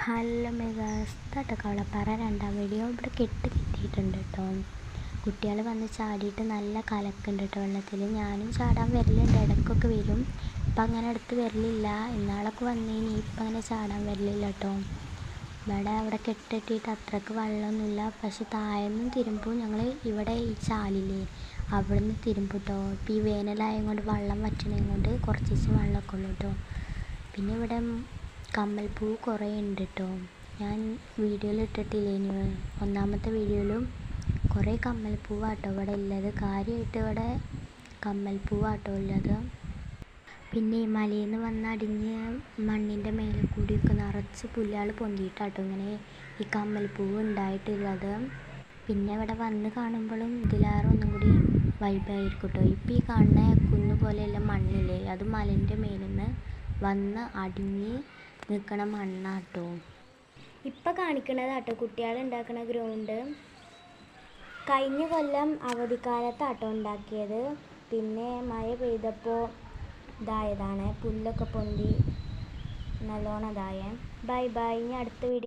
Hello മെഗാസ് Kavalappara രണ്ടാം video ഇവിടെ കിട്ടിയിട്ടുണ്ട് കേട്ടോ. കുട്ടികൾ വന്ന് ചാടിയിട്ട് നല്ല കലക്കുണ്ട് കേട്ടോ വെള്ളത്തിൽ. ഞാനും ചാടാൻ വരലുണ്ട്, ഇടയ്ക്കൊക്കെ വരും. ഇപ്പം അങ്ങനെ അടുത്ത് വരലില്ല. ഇന്നാളൊക്കെ വന്നേനി, ഇപ്പം അങ്ങനെ ചാടാൻ വരലില്ല കേട്ടോ. അവിടെ കെട്ടിട്ടിട്ട് അത്രയ്ക്ക് വെള്ളമൊന്നുമില്ല. പക്ഷെ താഴെന്നും തിരുമ്പും. ഞങ്ങൾ ഇവിടെ ഈ ചാലില്ലേ അവിടെ നിന്ന് തിരുമ്പും കേട്ടോ. ഇപ്പം ഈ വേനലായത് കൊണ്ട് വെള്ളം വറ്റണത് കൊണ്ട് കുറച്ച് വെള്ളമൊക്കെ ഉള്ളൂ കേട്ടോ. പിന്നെ ഇവിടെ കമ്മൽപ്പൂ കുറേ ഉണ്ട് കേട്ടോ. ഞാൻ വീഡിയോയിൽ ഇട്ടിട്ടില്ലേനു, ഒന്നാമത്തെ വീഡിയോയിലും കുറേ കമ്മൽപ്പൂവാട്ടോ ഇവിടെ ഉള്ളത്. കാര്യമായിട്ട് ഇവിടെ കമ്മൽപ്പൂവാട്ടോ ഉള്ളത്. പിന്നെ ഈ മലയിൽ നിന്ന് വന്നടിഞ്ഞ് മണ്ണിൻ്റെ മേലെ കൂടിയൊക്കെ നിറച്ച് പുല്ലുകൾ പൊന്തിയിട്ടാട്ടോ ഇങ്ങനെ ഈ കമ്മൽപ്പൂവ് ഉണ്ടായിട്ടുള്ളത്. പിന്നെ ഇവിടെ വന്ന് കാണുമ്പോഴും ഇതിലേറെ ഒന്നും കൂടി വൈബായിരിക്കും കേട്ടോ. ഇപ്പം ഈ കാണുന്ന കുന്ന് പോലെയുള്ള മണ്ണില്ലേ, അത് മലേൻ്റെ മേലിൽ നിന്ന് വന്ന് അടിഞ്ഞ് നിൽക്കണ മണ്ണാട്ടോ. ഇപ്പം കാണിക്കണതാട്ടോ കുട്ടികൾ ഉണ്ടാക്കുന്ന ഗ്രൗണ്ട്. കഴിഞ്ഞ കൊല്ലം അവധിക്കാലത്താട്ടോ ഉണ്ടാക്കിയത്. പിന്നെ മഴ പെയ്തപ്പോൾ ഇതായതാണ്, പുല്ലൊക്കെ പൊന്തി നല്ലോണം ഇതായേ. Bye bye. ഇനി അടുത്ത വീഡിയോ